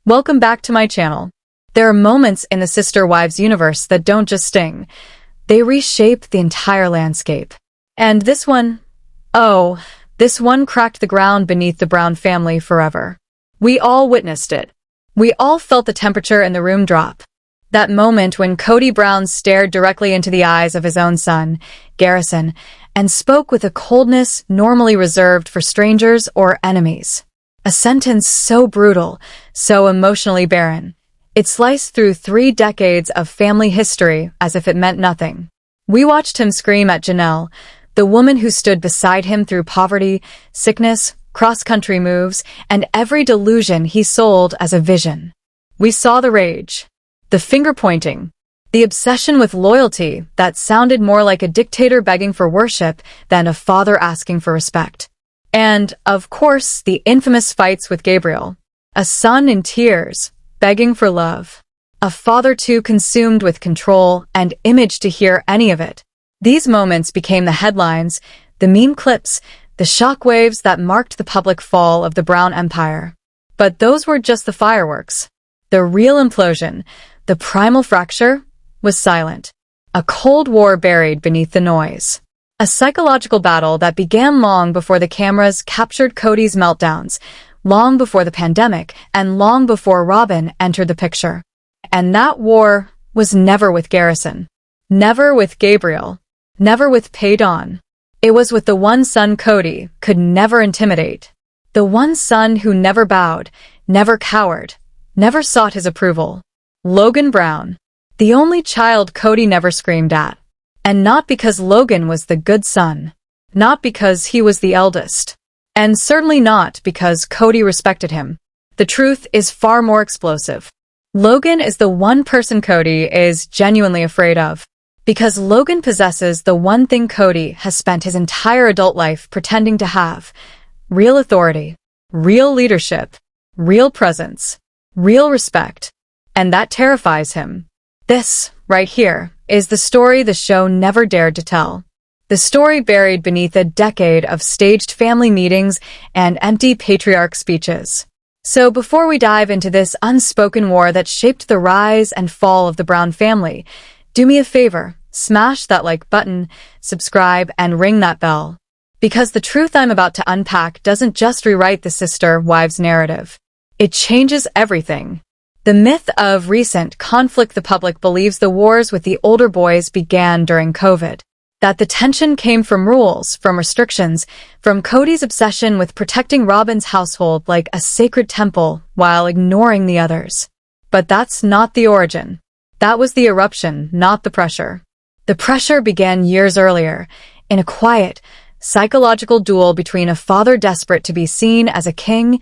Welcome back to my channel. There are moments in the Sister Wives universe that don't just sting. They reshape the entire landscape. And this one, this one cracked the ground beneath the Brown family forever. We all witnessed it. We all felt the temperature in the room drop. That moment when Cody Brown stared directly into the eyes of his own son, Garrison, and spoke with a coldness normally reserved for strangers or enemies. A sentence so brutal, so emotionally barren. It sliced through 3 decades of family history as if it meant nothing. We watched him scream at Janelle, the woman who stood beside him through poverty, sickness, cross-country moves, and every delusion he sold as a vision. We saw the rage, the finger-pointing, the obsession with loyalty that sounded more like a dictator begging for worship than a father asking for respect. And, of course, the infamous fights with Gabriel. A son in tears, begging for love. A father too consumed with control and image to hear any of it. These moments became the headlines, the meme clips, the shockwaves that marked the public fall of the Brown Empire. But those were just the fireworks. The real implosion, the primal fracture, was silent. A cold war buried beneath the noise. A psychological battle that began long before the cameras captured Cody's meltdowns, long before the pandemic, and long before Robin entered the picture. And that war was never with Garrison. Never with Gabriel. Never with Paydon. It was with the one son Cody could never intimidate. The one son who never bowed, never cowered, never sought his approval. Logan Brown. The only child Cody never screamed at. And not because Logan was the good son. Not because he was the eldest. And certainly not because Cody respected him. The truth is far more explosive. Logan is the one person Cody is genuinely afraid of. Because Logan possesses the one thing Cody has spent his entire adult life pretending to have. Real authority. Real leadership. Real presence. Real respect. And that terrifies him. This, right here, is the story the show never dared to tell. The story buried beneath a decade of staged family meetings and empty patriarch speeches. So before we dive into this unspoken war that shaped the rise and fall of the Brown family, do me a favor, smash that like button, subscribe, and ring that bell. Because the truth I'm about to unpack doesn't just rewrite the Sister Wives narrative. It changes everything. The myth of recent conflict. The public believes the wars with the older boys began during COVID. That the tension came from rules, from restrictions, from Cody's obsession with protecting Robin's household like a sacred temple while ignoring the others. But that's not the origin. That was the eruption, not the pressure. The pressure began years earlier, in a quiet, psychological duel between a father desperate to be seen as a king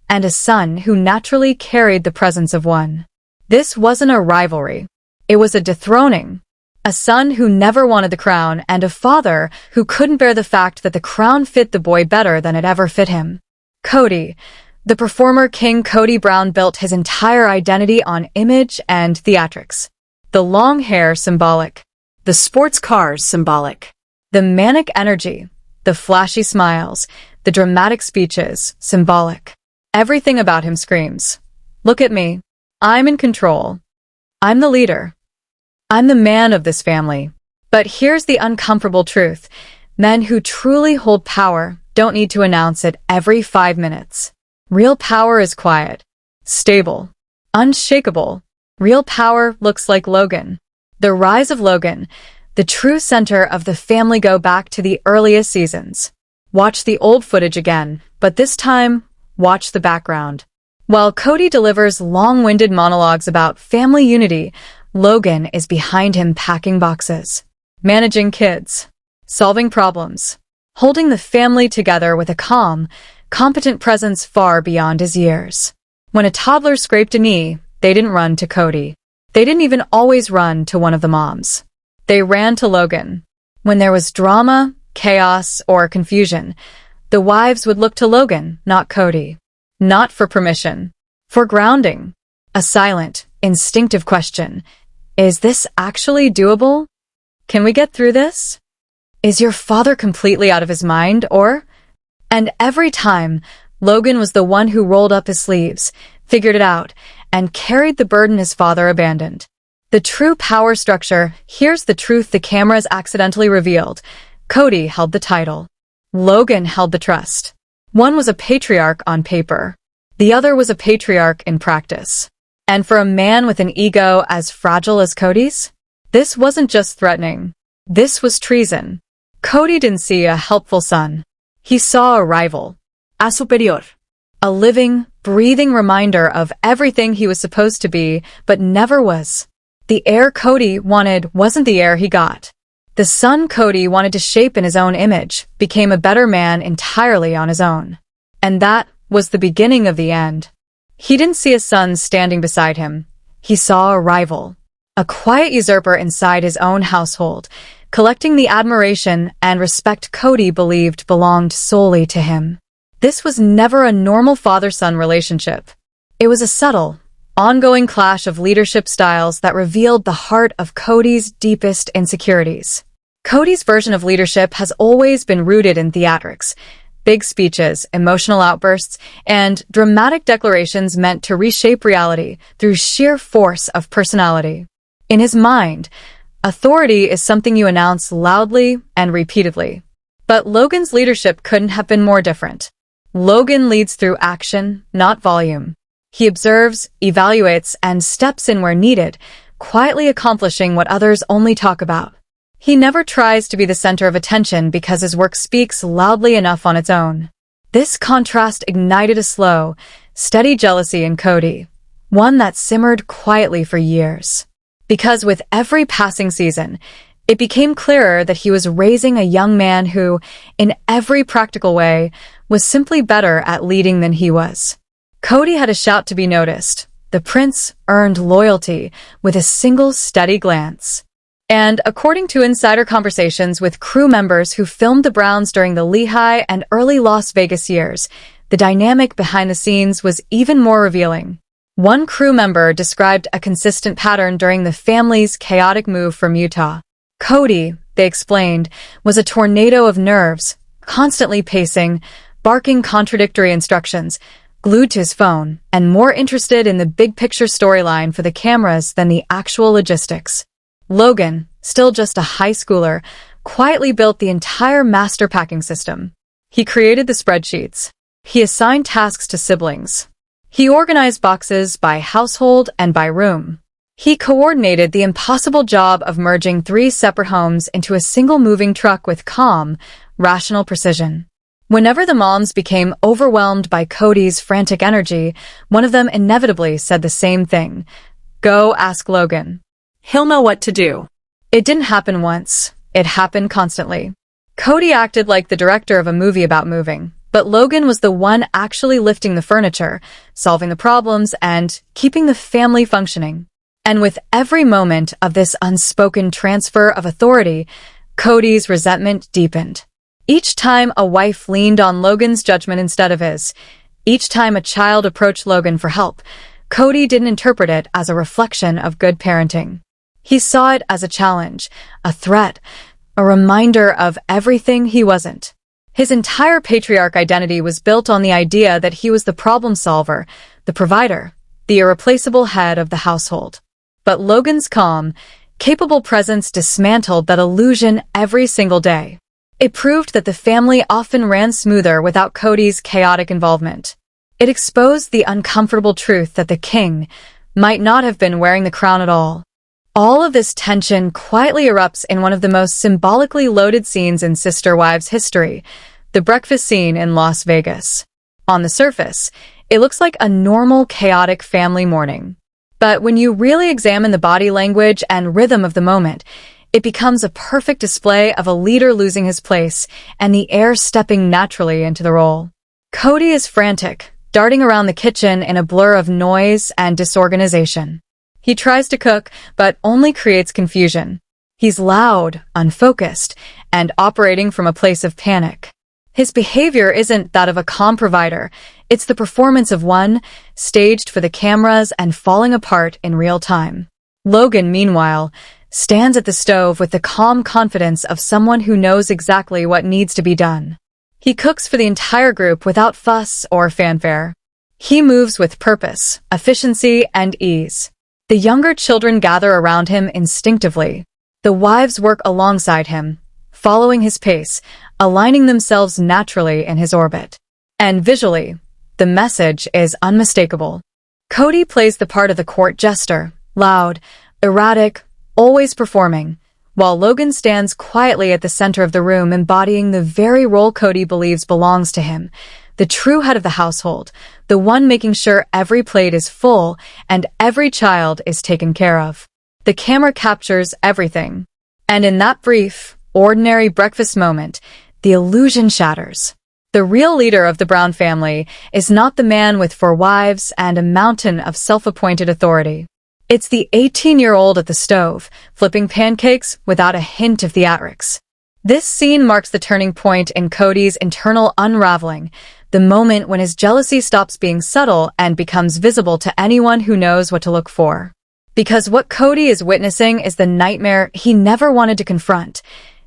and a son who naturally carried the presence of one. This wasn't a rivalry. It was a dethroning. A son who never wanted the crown and a father who couldn't bear the fact that the crown fit the boy better than it ever fit him. Cody, the performer king Cody Brown, built his entire identity on image and theatrics. The long hair symbolic. The sports cars symbolic. The manic energy. The flashy smiles. The dramatic speeches symbolic. Everything about him screams, "Look at me. I'm in control. I'm the leader. I'm the man of this family." But here's the uncomfortable truth. Men who truly hold power don't need to announce it every 5 minutes. Real power is quiet, stable, unshakable. Real power looks like Logan. The rise of Logan, the true center of the family. Go back to the earliest seasons. Watch the old footage again, but this time, watch the background. While Cody delivers long-winded monologues about family unity, Logan is behind him packing boxes, managing kids, solving problems, holding the family together with a calm, competent presence far beyond his years. When a toddler scraped a knee, they didn't run to Cody. They didn't even always run to one of the moms. They ran to Logan. When there was drama, chaos, or confusion, the wives would look to Logan, not Cody. Not for permission. For grounding. A silent, instinctive question. Is this actually doable? Can we get through this? Is your father completely out of his mind, or? And every time, Logan was the one who rolled up his sleeves, figured it out, and carried the burden his father abandoned. The true power structure, here's the truth the cameras accidentally revealed. Cody held the title. Logan held the trust. One was a patriarch on paper. The other was a patriarch in practice. And for a man with an ego as fragile as Cody's, this wasn't just threatening. This was treason. Cody didn't see a helpful son. He saw a rival. A superior. A living, breathing reminder of everything he was supposed to be, but never was. The heir Cody wanted wasn't the heir he got. The son Cody wanted to shape in his own image, became a better man entirely on his own. And that was the beginning of the end. He didn't see a son standing beside him. He saw a rival. A quiet usurper inside his own household, collecting the admiration and respect Cody believed belonged solely to him. This was never a normal father-son relationship. It was a subtle, ongoing clash of leadership styles that revealed the heart of Cody's deepest insecurities. Cody's version of leadership has always been rooted in theatrics, big speeches, emotional outbursts, and dramatic declarations meant to reshape reality through sheer force of personality. In his mind, authority is something you announce loudly and repeatedly. But Logan's leadership couldn't have been more different. Logan leads through action, not volume. He observes, evaluates, and steps in where needed, quietly accomplishing what others only talk about. He never tries to be the center of attention because his work speaks loudly enough on its own. This contrast ignited a slow, steady jealousy in Cody, one that simmered quietly for years. Because with every passing season, it became clearer that he was raising a young man who, in every practical way, was simply better at leading than he was. Cody had a shout to be noticed. The prince earned loyalty with a single steady glance. And according to insider conversations with crew members who filmed the Browns during the Lehigh and early Las Vegas years, the dynamic behind the scenes was even more revealing. One crew member described a consistent pattern during the family's chaotic move from Utah. Cody, they explained, was a tornado of nerves, constantly pacing, barking contradictory instructions, glued to his phone, and more interested in the big-picture storyline for the cameras than the actual logistics. Logan, still just a high schooler, quietly built the entire master packing system. He created the spreadsheets. He assigned tasks to siblings. He organized boxes by household and by room. He coordinated the impossible job of merging 3 separate homes into a single moving truck with calm, rational precision. Whenever the moms became overwhelmed by Cody's frantic energy, one of them inevitably said the same thing. Go ask Logan. He'll know what to do. It didn't happen once. It happened constantly. Cody acted like the director of a movie about moving, but Logan was the one actually lifting the furniture, solving the problems, and keeping the family functioning. And with every moment of this unspoken transfer of authority, Cody's resentment deepened. Each time a wife leaned on Logan's judgment instead of his, each time a child approached Logan for help, Cody didn't interpret it as a reflection of good parenting. He saw it as a challenge, a threat, a reminder of everything he wasn't. His entire patriarch identity was built on the idea that he was the problem solver, the provider, the irreplaceable head of the household. But Logan's calm, capable presence dismantled that illusion every single day. It proved that the family often ran smoother without Cody's chaotic involvement. It exposed the uncomfortable truth that the king might not have been wearing the crown at all. All of this tension quietly erupts in one of the most symbolically loaded scenes in Sister Wives history, the breakfast scene in Las Vegas. On the surface, it looks like a normal, chaotic family morning. But when you really examine the body language and rhythm of the moment, it becomes a perfect display of a leader losing his place and the heir stepping naturally into the role. Cody is frantic, darting around the kitchen in a blur of noise and disorganization. He tries to cook, but only creates confusion. He's loud, unfocused, and operating from a place of panic. His behavior isn't that of a calm provider. It's the performance of one, staged for the cameras and falling apart in real time. Logan, meanwhile, stands at the stove with the calm confidence of someone who knows exactly what needs to be done. He cooks for the entire group without fuss or fanfare. He moves with purpose, efficiency, and ease. The younger children gather around him instinctively. The wives work alongside him, following his pace, aligning themselves naturally in his orbit. And visually, the message is unmistakable. Cody plays the part of the court jester, loud, erratic, always performing, while Logan stands quietly at the center of the room embodying the very role Cody believes belongs to him, the true head of the household, the one making sure every plate is full and every child is taken care of. The camera captures everything. And in that brief, ordinary breakfast moment, the illusion shatters. The real leader of the Brown family is not the man with 4 wives and a mountain of self-appointed authority. It's the 18-year-old at the stove, flipping pancakes without a hint of theatrics. This scene marks the turning point in Cody's internal unraveling, the moment when his jealousy stops being subtle and becomes visible to anyone who knows what to look for. Because what Cody is witnessing is the nightmare he never wanted to confront.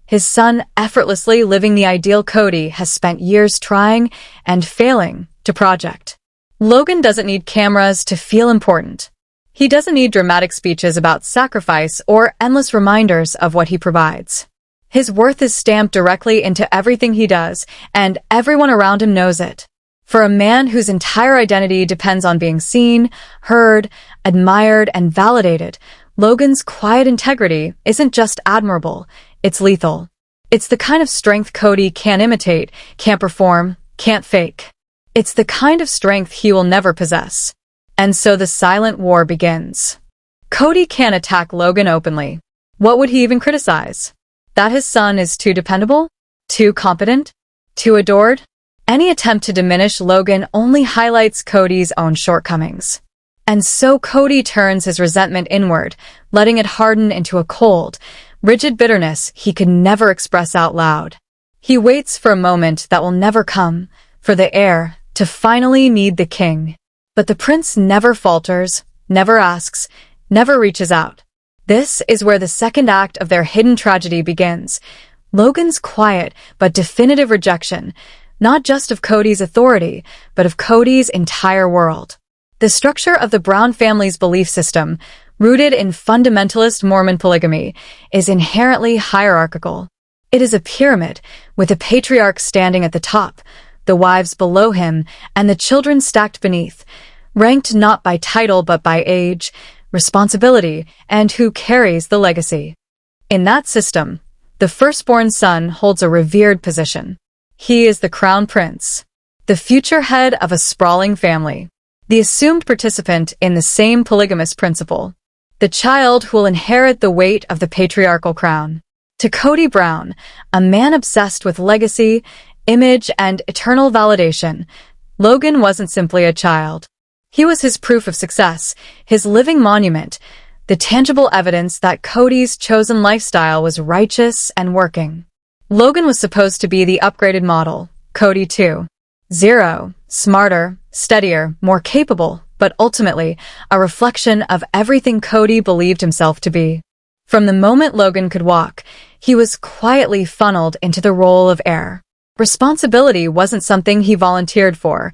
His son effortlessly living the ideal Cody has spent years trying and failing to project. Logan doesn't need cameras to feel important. He doesn't need dramatic speeches about sacrifice or endless reminders of what he provides. His worth is stamped directly into everything he does, and everyone around him knows it. For a man whose entire identity depends on being seen, heard, admired, and validated, Logan's quiet integrity isn't just admirable, it's lethal. It's the kind of strength Cody can't imitate, can't perform, can't fake. It's the kind of strength he will never possess. And so the silent war begins. Cody can't attack Logan openly. What would he even criticize? That his son is too dependable? Too competent? Too adored? Any attempt to diminish Logan only highlights Cody's own shortcomings. And so Cody turns his resentment inward, letting it harden into a cold, rigid bitterness he could never express out loud. He waits for a moment that will never come, for the heir to finally meet the king. But the prince never falters, never asks, never reaches out. This is where the second act of their hidden tragedy begins. Logan's quiet but definitive rejection, not just of Cody's authority, but of Cody's entire world. The structure of the Brown family's belief system, rooted in fundamentalist Mormon polygamy, is inherently hierarchical. It is a pyramid, with the patriarch standing at the top, the wives below him, and the children stacked beneath, ranked not by title but by age, responsibility, and who carries the legacy. In that system, the firstborn son holds a revered position. He is the crown prince, the future head of a sprawling family, the assumed participant in the same polygamous principle, the child who will inherit the weight of the patriarchal crown. To Cody Brown, a man obsessed with legacy, image, and eternal validation, Logan wasn't simply a child. He was his proof of success, his living monument, the tangible evidence that Cody's chosen lifestyle was righteous and working. Logan was supposed to be the upgraded model, Cody 2.0, smarter, steadier, more capable, but ultimately a reflection of everything Cody believed himself to be. From the moment Logan could walk, he was quietly funneled into the role of heir. Responsibility wasn't something he volunteered for.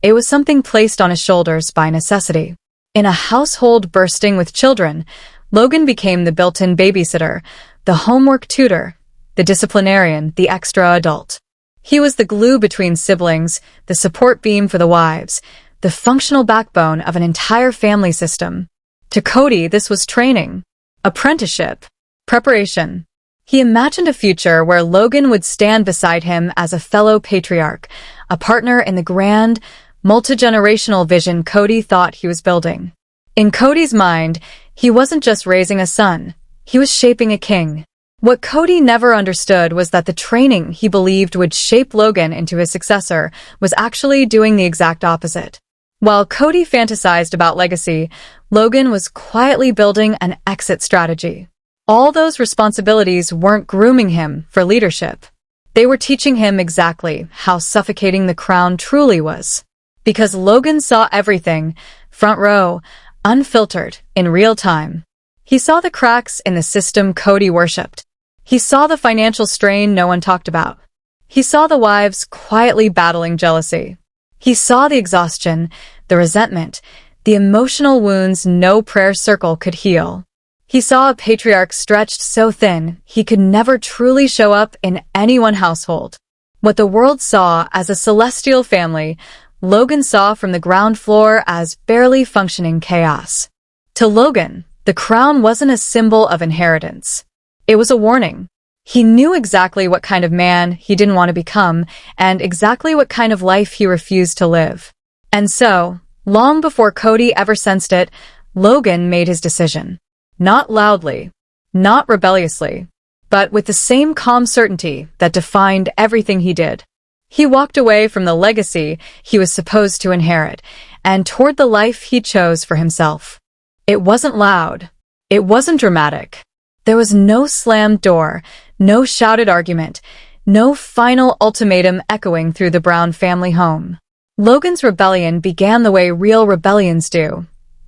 It was something placed on his shoulders by necessity. In a household bursting with children, Logan became the built-in babysitter, the homework tutor, the disciplinarian, the extra adult. He was the glue between siblings, the support beam for the wives, the functional backbone of an entire family system. To Cody, this was training, apprenticeship, preparation. He imagined a future where Logan would stand beside him as a fellow patriarch, a partner in the grand, multi-generational vision Cody thought he was building. In Cody's mind, he wasn't just raising a son, he was shaping a king. What Cody never understood was that the training he believed would shape Logan into his successor was actually doing the exact opposite. While Cody fantasized about legacy, Logan was quietly building an exit strategy. All those responsibilities weren't grooming him for leadership. They were teaching him exactly how suffocating the crown truly was. Because Logan saw everything, front row, unfiltered, in real time. He saw the cracks in the system Cody worshipped. He saw the financial strain no one talked about. He saw the wives quietly battling jealousy. He saw the exhaustion, the resentment, the emotional wounds no prayer circle could heal. He saw a patriarch stretched so thin he could never truly show up in any one household. What the world saw as a celestial family, Logan saw from the ground floor as barely functioning chaos. To Logan, the crown wasn't a symbol of inheritance. It was a warning. He knew exactly what kind of man he didn't want to become and exactly what kind of life he refused to live. And so, long before Cody ever sensed it, Logan made his decision. Not loudly, not rebelliously, but with the same calm certainty that defined everything he did. He walked away from the legacy he was supposed to inherit and toward the life he chose for himself. It wasn't loud. It wasn't dramatic. There was no slammed door, no shouted argument, no final ultimatum echoing through the Brown family home. Logan's rebellion began the way real rebellions do.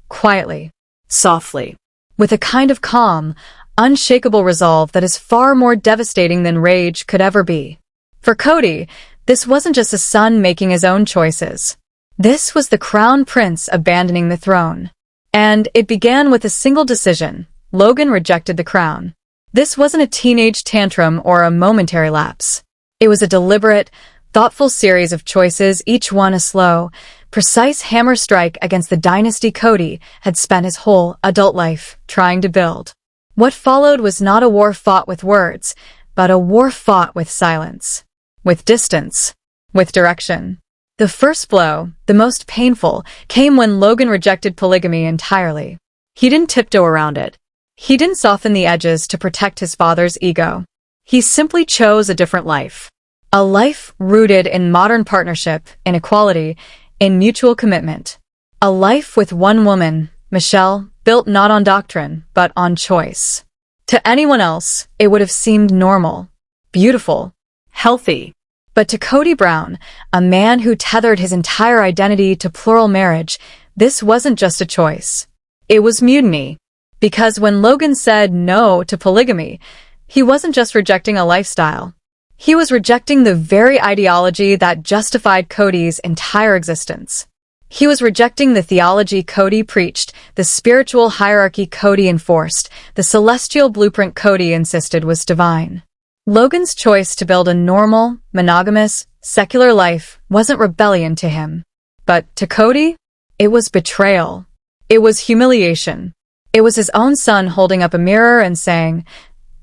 Quietly. Softly. With a kind of calm, unshakable resolve that is far more devastating than rage could ever be. For Cody, this wasn't just a son making his own choices. This was the crown prince abandoning the throne. And it began with a single decision. Logan rejected the crown. This wasn't a teenage tantrum or a momentary lapse. It was a deliberate, thoughtful series of choices, each one a slow, precise hammer strike against the dynasty Cody had spent his whole adult life trying to build. What followed was not a war fought with words, but a war fought with silence, with distance, with direction. The first blow, the most painful, came when Logan rejected polygamy entirely. He didn't tiptoe around it. He didn't soften the edges to protect his father's ego. He simply chose a different life. A life rooted in modern partnership, in equality, in mutual commitment. A life with one woman, Michelle, built not on doctrine, but on choice. To anyone else, it would have seemed normal, beautiful, healthy. But to Cody Brown, a man who tethered his entire identity to plural marriage, this wasn't just a choice. It was mutiny. Because when Logan said no to polygamy, he wasn't just rejecting a lifestyle. He was rejecting the very ideology that justified Cody's entire existence. He was rejecting the theology Cody preached, the spiritual hierarchy Cody enforced, the celestial blueprint Cody insisted was divine. Logan's choice to build a normal, monogamous, secular life wasn't rebellion to him. But to Cody, it was betrayal. It was humiliation. It was his own son holding up a mirror and saying,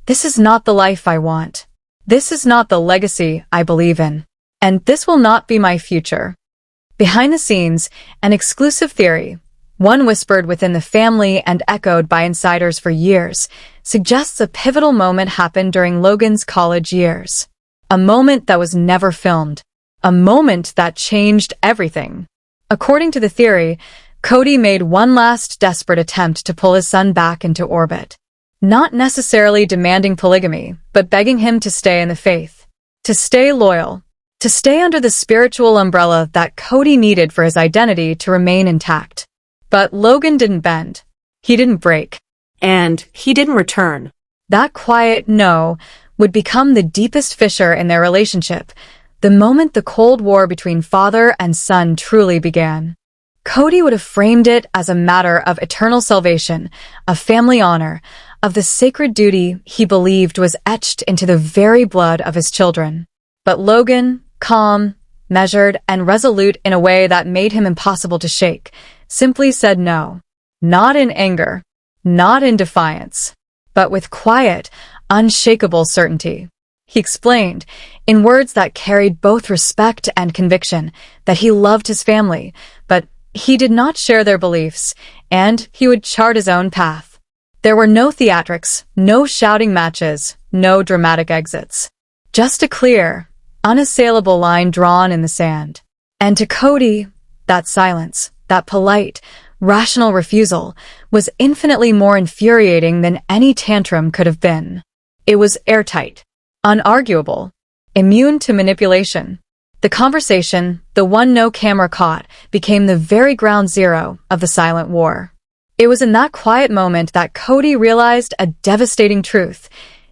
"This is not the life I want. This is not the legacy I believe in. And this will not be my future." Behind the scenes, an exclusive theory, one whispered within the family and echoed by insiders for years, suggests a pivotal moment happened during Logan's college years. A moment that was never filmed. A moment that changed everything. According to the theory, Cody made one last desperate attempt to pull his son back into orbit. Not necessarily demanding polygamy, but begging him to stay in the faith. To stay loyal. To stay under the spiritual umbrella that Cody needed for his identity to remain intact. But Logan didn't bend. He didn't break. And he didn't return. That quiet no would become the deepest fissure in their relationship, the moment the Cold War between father and son truly began. Cody would have framed it as a matter of eternal salvation, of family honor, of the sacred duty he believed was etched into the very blood of his children. But Logan, calm, measured, and resolute in a way that made him impossible to shake, simply said no. Not in anger, not in defiance, but with quiet, unshakable certainty. He explained, in words that carried both respect and conviction, that he loved his family, but he did not share their beliefs, and he would chart his own path. There were no theatrics, no shouting matches, no dramatic exits. Just a clear, unassailable line drawn in the sand. And to Cody, that silence, that polite, rational refusal, was infinitely more infuriating than any tantrum could have been. It was airtight, unarguable, immune to manipulation. The conversation, the one no camera caught, became the very ground zero of the silent war. It was in that quiet moment that Cody realized a devastating truth.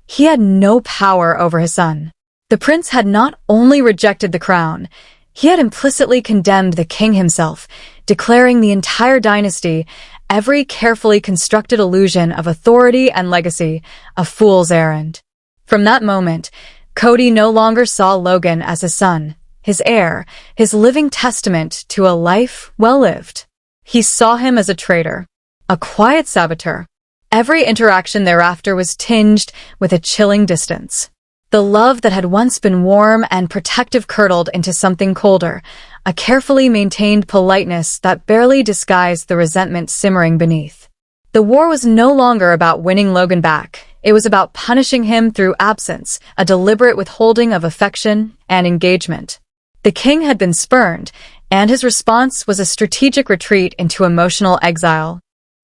He had no power over his son. The prince had not only rejected the crown, he had implicitly condemned the king himself, declaring the entire dynasty, every carefully constructed illusion of authority and legacy, a fool's errand. From that moment, Cody no longer saw Logan as a son, his heir, his living testament to a life well lived. He saw him as a traitor, a quiet saboteur. Every interaction thereafter was tinged with a chilling distance. The love that had once been warm and protective curdled into something colder, a carefully maintained politeness that barely disguised the resentment simmering beneath. The war was no longer about winning Logan back. It was about punishing him through absence, a deliberate withholding of affection and engagement. The king had been spurned, and his response was a strategic retreat into emotional exile.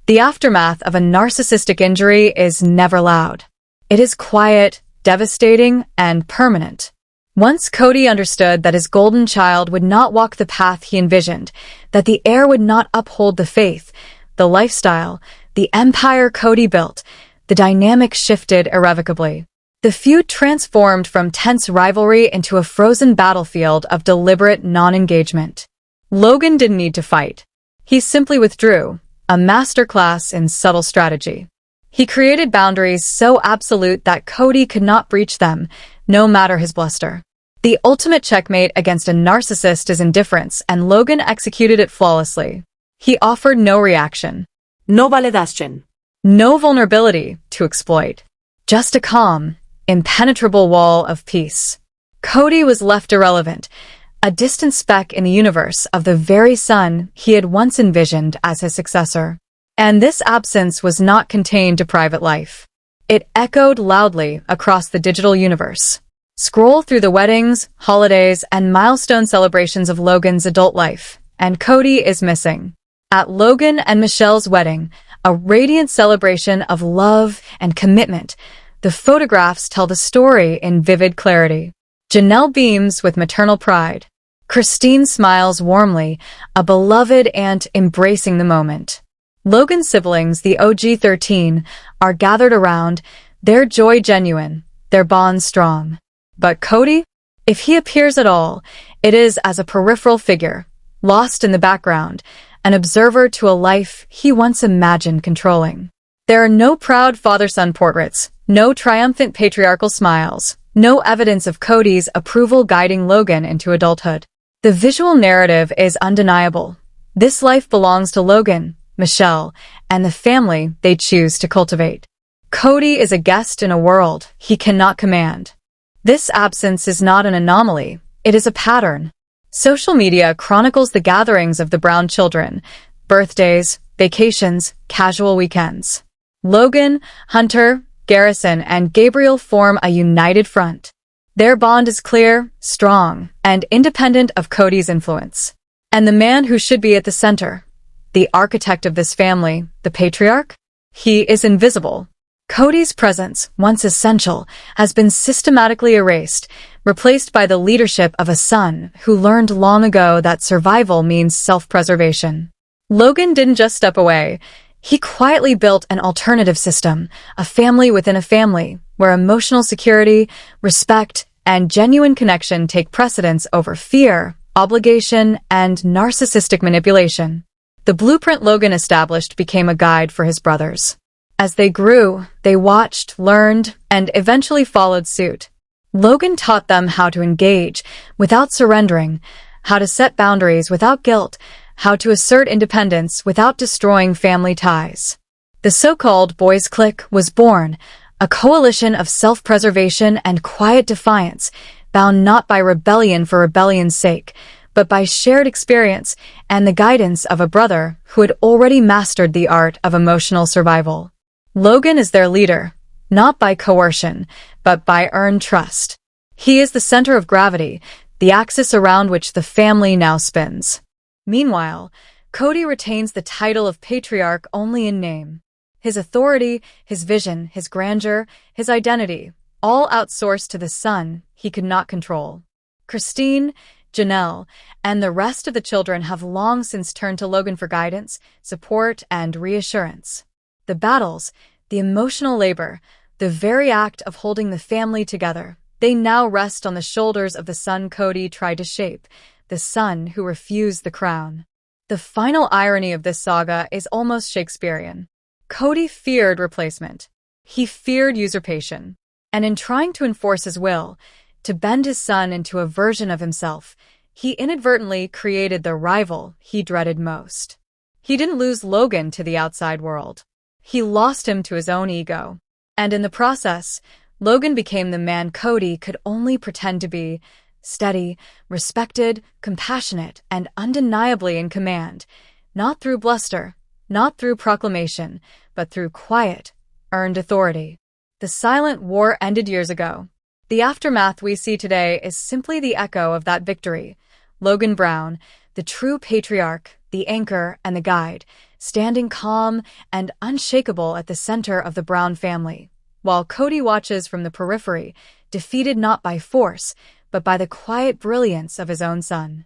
The aftermath of a narcissistic injury is never loud. It is quiet, devastating, and permanent. Once Cody understood that his golden child would not walk the path he envisioned, that the heir would not uphold the faith, the lifestyle, the empire Cody built, the dynamic shifted irrevocably. The feud transformed from tense rivalry into a frozen battlefield of deliberate non-engagement. Logan didn't need to fight. He simply withdrew, a masterclass in subtle strategy. He created boundaries so absolute that Cody could not breach them, no matter his bluster. The ultimate checkmate against a narcissist is indifference, and Logan executed it flawlessly. He offered no reaction. No validation. No vulnerability to exploit. Just a calm, impenetrable wall of peace. Cody was left irrelevant, a distant speck in the universe of the very son he had once envisioned as his successor. And this absence was not contained to private life. It echoed loudly across the digital universe. Scroll through the weddings, holidays, and milestone celebrations of Logan's adult life, and Cody is missing. At Logan and Michelle's wedding, a radiant celebration of love and commitment, the photographs tell the story in vivid clarity. Janelle beams with maternal pride. Christine smiles warmly, a beloved aunt embracing the moment. Logan's siblings, the OG-13, are gathered around, their joy genuine, their bond strong. But Cody? If he appears at all, it is as a peripheral figure, lost in the background, an observer to a life he once imagined controlling. There are no proud father-son portraits, no triumphant patriarchal smiles, no evidence of Cody's approval guiding Logan into adulthood. The visual narrative is undeniable. This life belongs to Logan, Michelle, and the family they choose to cultivate. Cody is a guest in a world he cannot command. This absence is not an anomaly, it is a pattern. Social media chronicles the gatherings of the Brown children, birthdays, vacations, casual weekends. Logan, Hunter, Garrison, and Gabriel form a united front. Their bond is clear, strong, and independent of Cody's influence. And the man who should be at the center, the architect of this family, the patriarch? He is invisible. Cody's presence, once essential, has been systematically erased, replaced by the leadership of a son who learned long ago that survival means self-preservation. Logan didn't just step away. He quietly built an alternative system, a family within a family, where emotional security, respect, and genuine connection take precedence over fear, obligation, and narcissistic manipulation. The blueprint Logan established became a guide for his brothers. As they grew, they watched, learned, and eventually followed suit. Logan taught them how to engage without surrendering, how to set boundaries without guilt, how to assert independence without destroying family ties. The so-called boys' clique was born, a coalition of self-preservation and quiet defiance, bound not by rebellion for rebellion's sake, but by shared experience and the guidance of a brother who had already mastered the art of emotional survival. Logan is their leader, not by coercion, but by earned trust. He is the center of gravity, the axis around which the family now spins. Meanwhile, Cody retains the title of patriarch only in name. His authority, his vision, his grandeur, his identity, all outsourced to the son he could not control. Christine, Janelle, and the rest of the children have long since turned to Logan for guidance, support, and reassurance. The battles, the emotional labor, the very act of holding the family together, they now rest on the shoulders of the son Cody tried to shape, the son who refused the crown. The final irony of this saga is almost Shakespearean. Cody feared replacement. He feared usurpation. And in trying to enforce his will, to bend his son into a version of himself, he inadvertently created the rival he dreaded most. He didn't lose Logan to the outside world. He lost him to his own ego. And in the process, Logan became the man Cody could only pretend to be: steady, respected, compassionate, and undeniably in command, not through bluster, not through proclamation, but through quiet, earned authority. The silent war ended years ago. The aftermath we see today is simply the echo of that victory. Logan Brown, the true patriarch, the anchor, and the guide, standing calm and unshakable at the center of the Brown family, while Cody watches from the periphery, defeated not by force, but by the quiet brilliance of his own son.